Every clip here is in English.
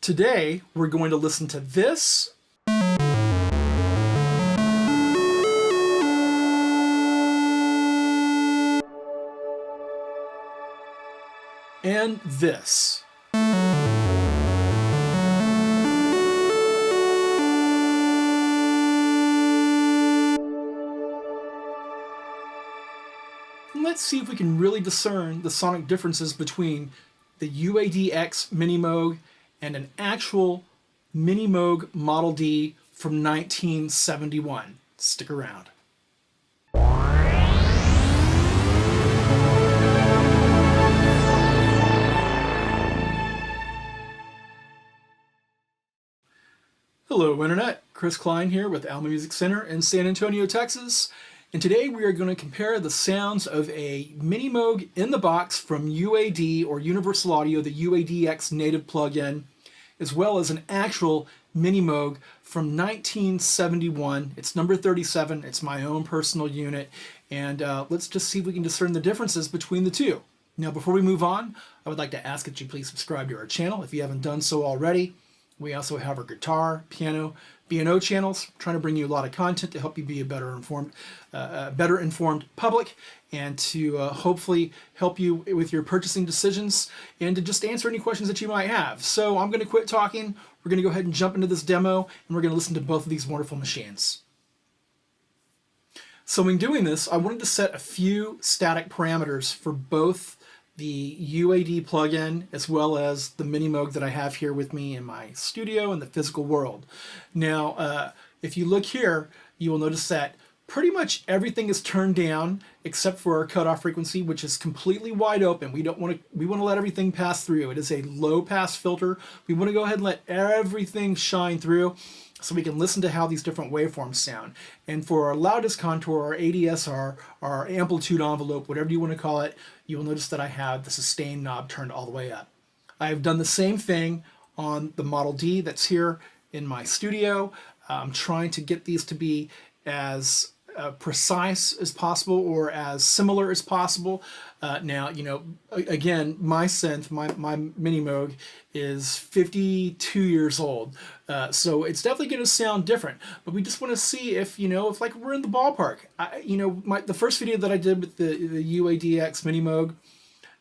Today, we're going to listen to this and this. Let's see if we can really discern the sonic differences between the UADx Minimoog and an actual Minimoog Model D from 1971. Stick around. Hello Internet, Chris Cline here with Alma Music Center in San Antonio, Texas. And today we are going to compare the sounds of a Minimoog in the box from UAD or Universal Audio, the UADx native plugin, as well as an actual Minimoog from 1971. It's number 37. It's my own personal unit. And let's just see if we can discern the differences between the two. Now, before we move on, I would like to ask that you please subscribe to our channel if you haven't done so already. We also have our guitar, piano, B&O channels, trying to bring you a lot of content to help you be a better informed public, and to hopefully help you with your purchasing decisions and to just answer any questions that you might have. So I'm going to quit talking. We're going to go ahead and jump into this demo, and we're going to listen to both of these wonderful machines. So in doing this, I wanted to set a few static parameters for both the UAD plugin as well as the Minimoog that I have here with me in my studio in the physical world. Now, if you look here, you will notice that pretty much everything is turned down except for our cutoff frequency, which is completely wide open. We want to let everything pass through. It is a low pass filter. We want to go ahead and let everything shine through so we can listen to how these different waveforms sound. And for our loudest contour, our ADSR, our amplitude envelope, whatever you want to call it, you will notice that I have the sustain knob turned all the way up. I have done the same thing on the Model D that's here in my studio. I'm trying to get these to be as precise as possible or as similar as possible. Now, you know, again, my synth, my Minimoog is 52 years old. So it's definitely going to sound different, but we just want to see if, you know, if like we're in the ballpark. The first video that I did with the UADx Minimoog,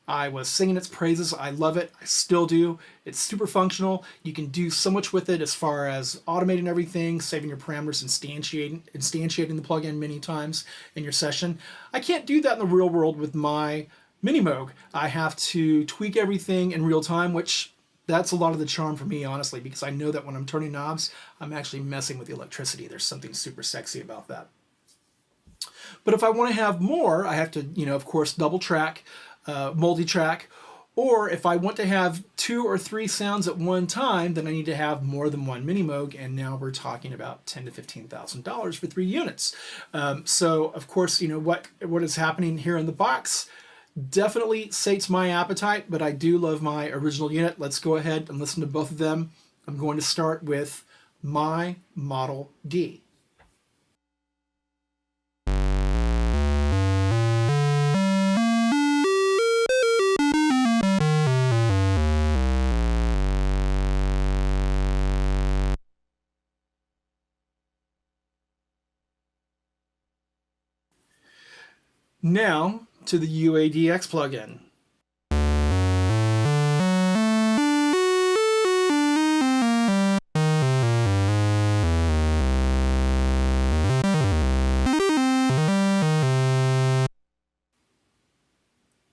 I was singing its praises. I love it. I still do. It's super functional. You can do so much with it as far as automating everything, saving your parameters, instantiating the plugin many times in your session. I can't do that in the real world with my Minimoog. I have to tweak everything in real time, which that's a lot of the charm for me, honestly, because I know that when I'm turning knobs, I'm actually messing with the electricity. There's something super sexy about that. But if I want to have more, I have to, you know, of course, double track, multi-track, or if I want to have 2 or 3 sounds at one time, then I need to have more than one Minimoog, and now we're talking about $10,000 to $15,000 for 3 units. So of course, you know, what is happening here in the box definitely sates my appetite, but I do love my original unit. Let's go ahead and listen to both of them. I'm going to start with my Model D. Now to the UADx plugin.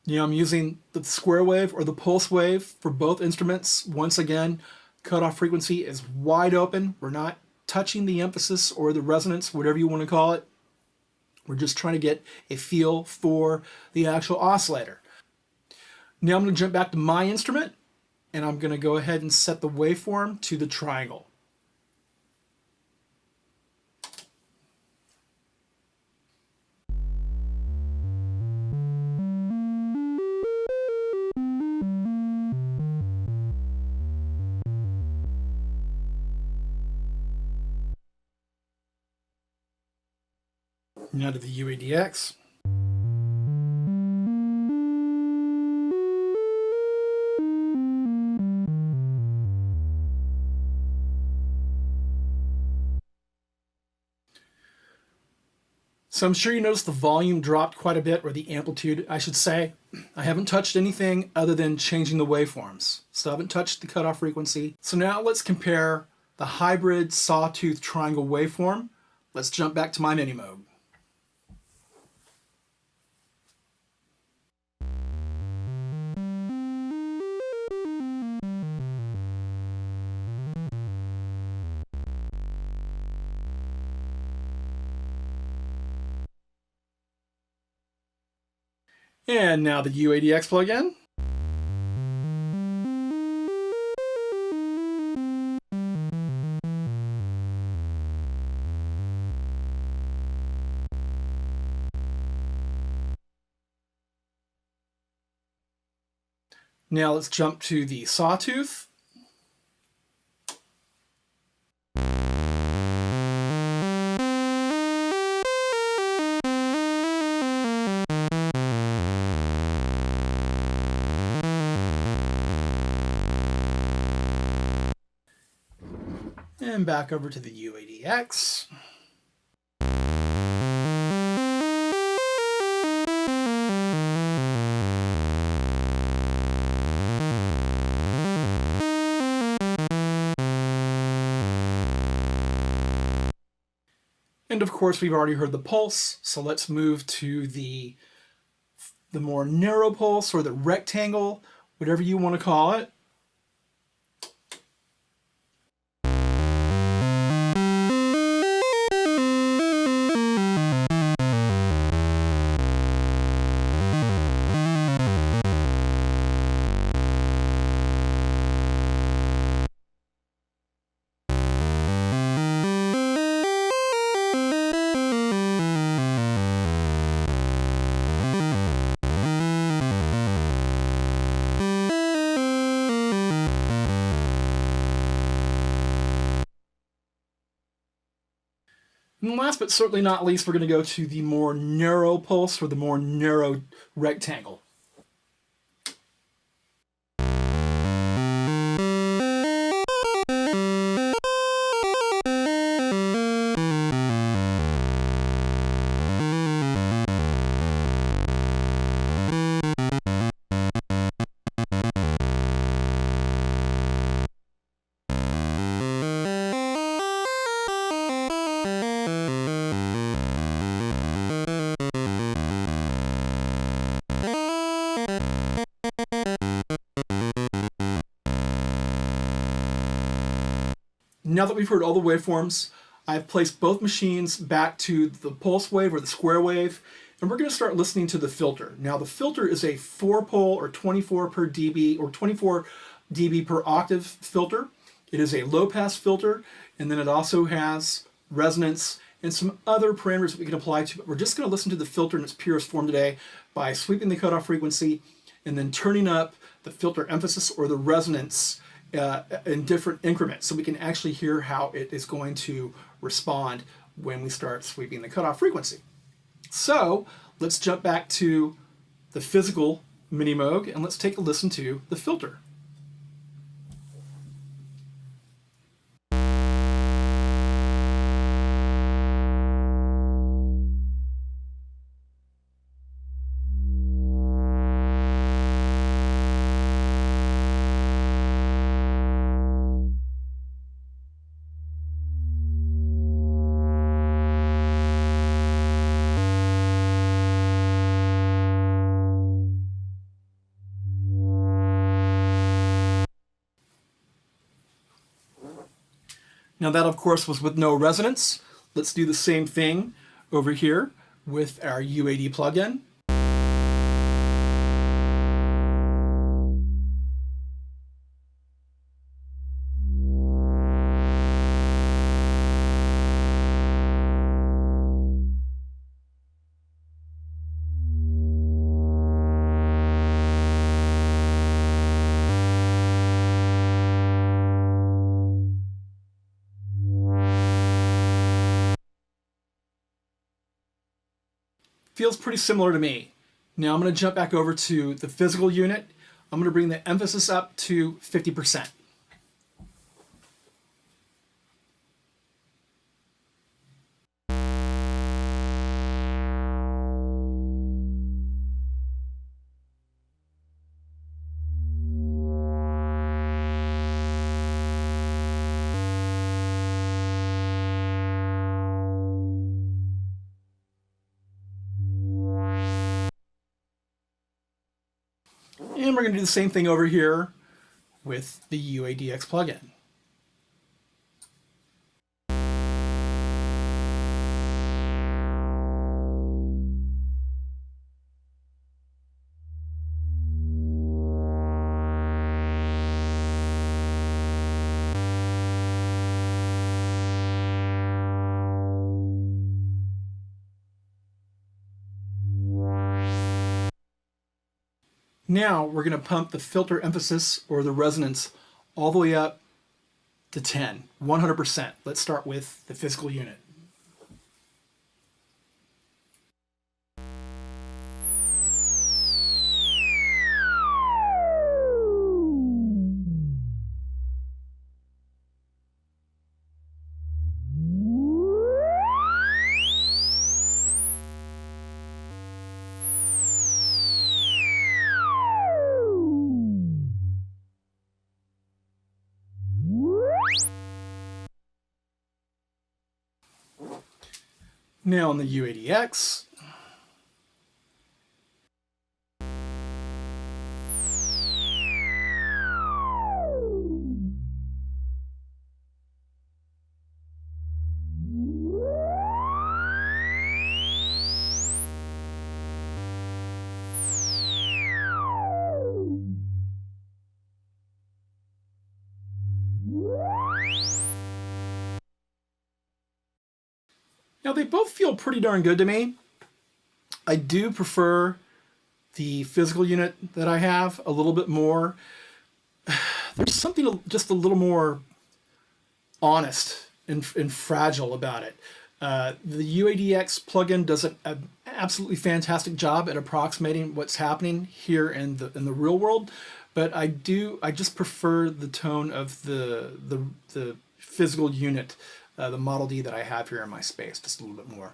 You know, I'm using the square wave or the pulse wave for both instruments. Once again, cutoff frequency is wide open. We're not touching the emphasis or the resonance, whatever you want to call it. We're just trying to get a feel for the actual oscillator. Now I'm going to jump back to my instrument, and I'm going to go ahead and set the waveform to the triangle. Now to the UADx. So I'm sure you noticed the volume dropped quite a bit, or the amplitude, I should say. I haven't touched anything other than changing the waveforms. So I haven't touched the cutoff frequency. So now let's compare the hybrid sawtooth triangle waveform. Let's jump back to my Minimoog. And now the UADx plugin. Now let's jump to the sawtooth. And back over to the UADx. And of course, we've already heard the pulse, so let's move to the more narrow pulse, or the rectangle, whatever you want to call it. And last but certainly not least, we're going to go to the more narrow pulse, or the more narrow rectangle. Now that we've heard all the waveforms, I've placed both machines back to the pulse wave, or the square wave, and we're going to start listening to the filter. Now the filter is a 4-pole, or 24 per dB, or 24 dB per octave filter. It is a low-pass filter, and then it also has resonance and some other parameters that we can apply to it. We're just going to listen to the filter in its purest form today by sweeping the cutoff frequency and then turning up the filter emphasis, or the resonance, in different increments, so we can actually hear how it is going to respond when we start sweeping the cutoff frequency. So let's jump back to the physical Minimoog and let's take a listen to the filter. Now that, of course, was with no resonance. Let's do the same thing over here with our UAD plugin. Feels pretty similar to me. Now I'm going to jump back over to the physical unit. I'm going to bring the emphasis up to 50%. And we're going to do the same thing over here with the UADx plugin. Now we're going to pump the filter emphasis or the resonance all the way up to 10, 100%. Let's start with the physical unit. Now on the UADx, now they both feel pretty darn good to me. I do prefer the physical unit that I have a little bit more. There's something just a little more honest and fragile about it. The UADx plugin does an absolutely fantastic job at approximating what's happening here in the real world, but I just prefer the tone of the physical unit, the Model D that I have here in my space, just a little bit more.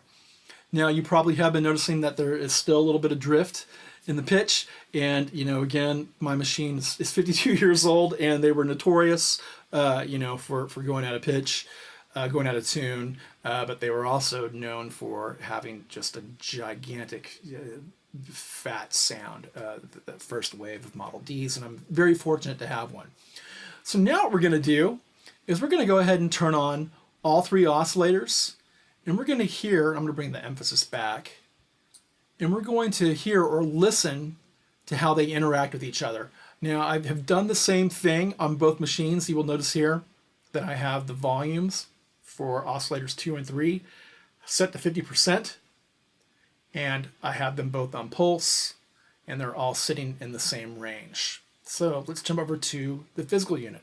Now you probably have been noticing that there is still a little bit of drift in the pitch, and again, my machine is 52 years old, and they were notorious for going out of pitch, going out of tune, but they were also known for having just a gigantic fat sound, the first wave of Model Ds, and I'm very fortunate to have one. So now what we're going to do is we're going to go ahead and turn on all three oscillators, and we're going to hear, I'm going to bring the emphasis back, and we're going to hear or listen to how they interact with each other. Now I have done the same thing on both machines. You will notice here that I have the volumes for oscillators 2 and 3 set to 50%, and I have them both on pulse, and they're all sitting in the same range. So let's jump over to the physical unit.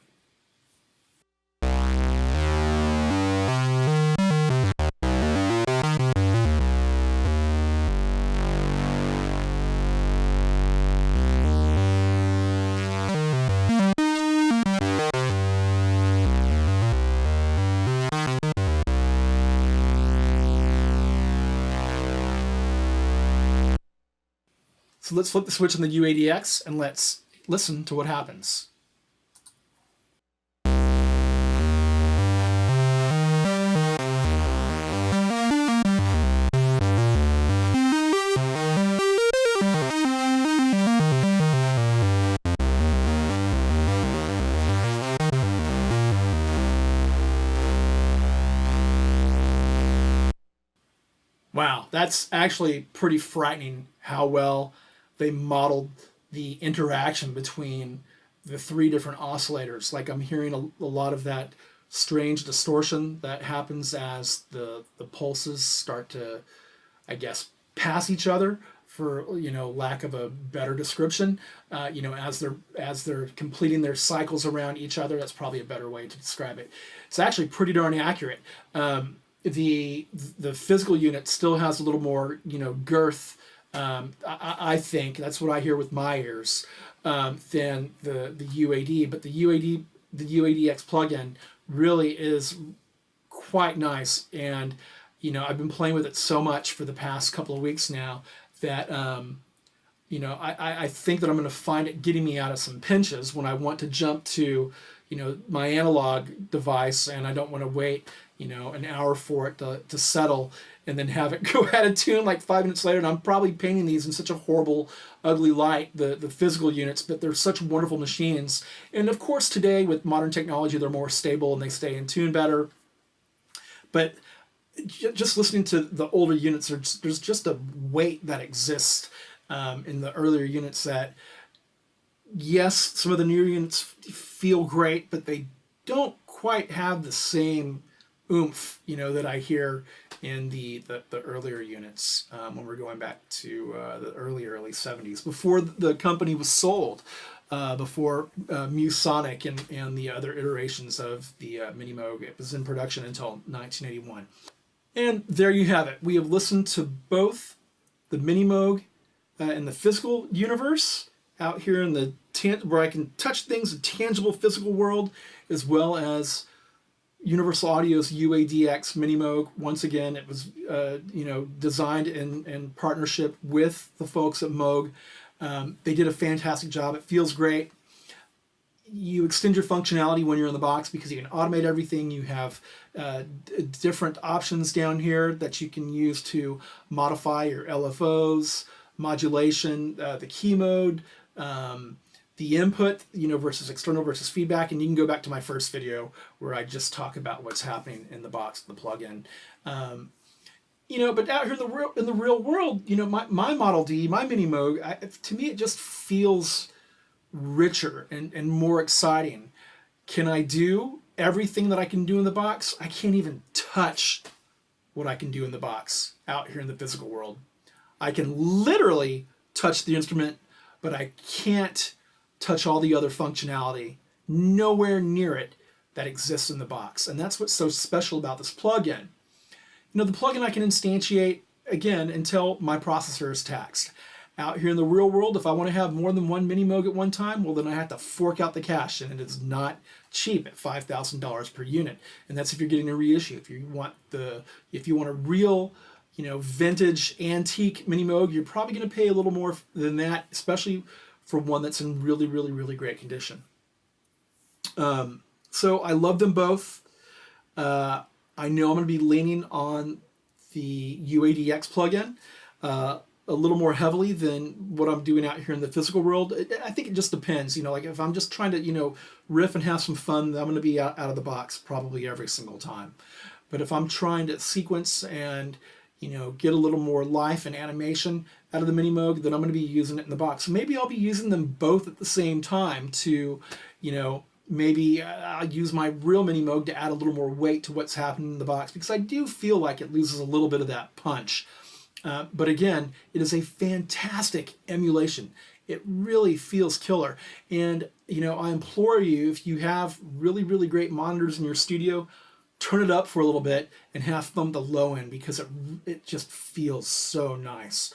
So let's flip the switch on the UADx and let's listen to what happens. Wow, that's actually pretty frightening how well they modeled the interaction between the three different oscillators. Like I'm hearing a lot of that strange distortion that happens as the pulses start to, I guess, pass each other, for lack of a better description. As they're completing their cycles around each other. That's probably a better way to describe it. It's actually pretty darn accurate. The physical unit still has a little more girth. I think that's what I hear with my ears, than the UAD. But the UADx plugin really is quite nice, and I've been playing with it so much for the past couple of weeks now that I think that I'm going to find it getting me out of some pinches when I want to jump to my analog device, and I don't want to wait, an hour for it to settle and then have it go out of tune like 5 minutes later. And I'm probably painting these in such a horrible, ugly light, the physical units, but they're such wonderful machines. And of course, today with modern technology, they're more stable and they stay in tune better. But just listening to the older units, there's just a weight that exists in the earlier units that, yes, some of the newer units feel great, but they don't quite have the same oomph, that I hear in the earlier units when we're going back to the early 70s, before the company was sold, before Musonic and the other iterations of the Minimoog. It was in production until 1981. And there you have it. We have listened to both the Minimoog in the physical universe, out here in the where I can touch things in tangible physical world, as well as Universal Audio's UADx Minimoog. Once again, it was designed in partnership with the folks at Moog. They did a fantastic job. It feels great. You extend your functionality when you're in the box because you can automate everything. You have different options down here that you can use to modify your LFOs, modulation, the key mode, the input, versus external versus feedback. And you can go back to my first video where I just talk about what's happening in the box, the plugin. But out here in the real world, my Model D, my Minimoog, to me, it just feels richer and more exciting. Can I do everything that I can do in the box? I can't even touch what I can do in the box out here in the physical world. I can literally touch the instrument, but I can't touch all the other functionality nowhere near it that exists in the box. And that's what's so special about this plugin. The plugin I can instantiate, again, until my processor is taxed. Out here in the real world, if I want to have more than one Minimoog at one time, well, then I have to fork out the cash, and it is not cheap at $5,000 per unit. And that's if you're getting a reissue. If you want a real, vintage antique Minimoog, you're probably going to pay a little more than that, especially for one that's in really, really, really great condition. So I love them both. I know I'm going to be leaning on the UADx plugin a little more heavily than what I'm doing out here in the physical world. I think it just depends. Like if I'm just trying to, riff and have some fun, then I'm going to be out of the box probably every single time. But if I'm trying to sequence and, get a little more life and animation out of the Minimoog, then I'm going to be using it in the box. So maybe I'll be using them both at the same time to, maybe I'll use my real Minimoog to add a little more weight to what's happening in the box, because I do feel like it loses a little bit of that punch. But again, it is a fantastic emulation. It really feels killer. And, I implore you, if you have really, really great monitors in your studio, turn it up for a little bit and have them the low end, because it just feels so nice.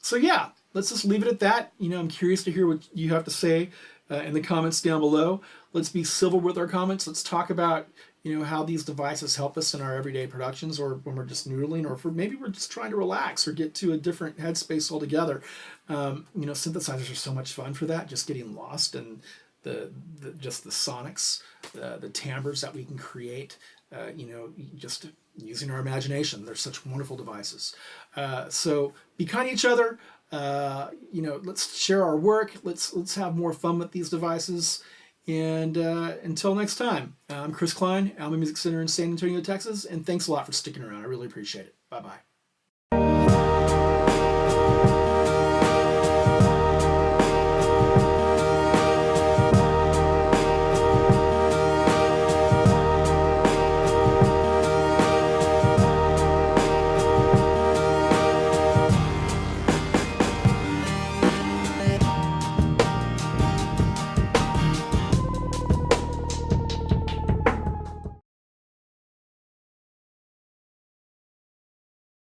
So yeah, let's just leave it at that. I'm curious to hear what you have to say in the comments down below. Let's be civil with our comments. Let's talk about how these devices help us in our everyday productions, or when we're just noodling, or maybe we're just trying to relax or get to a different headspace altogether. Synthesizers are so much fun for that, just getting lost in just the sonics, the timbres that we can create, just using our imagination. They're such wonderful devices. So be kind to each other. Let's share our work. Let's have more fun with these devices. And until next time, I'm Chris Cline, Alma Music Center in San Antonio, Texas, and thanks a lot for sticking around. I really appreciate it. Bye-bye.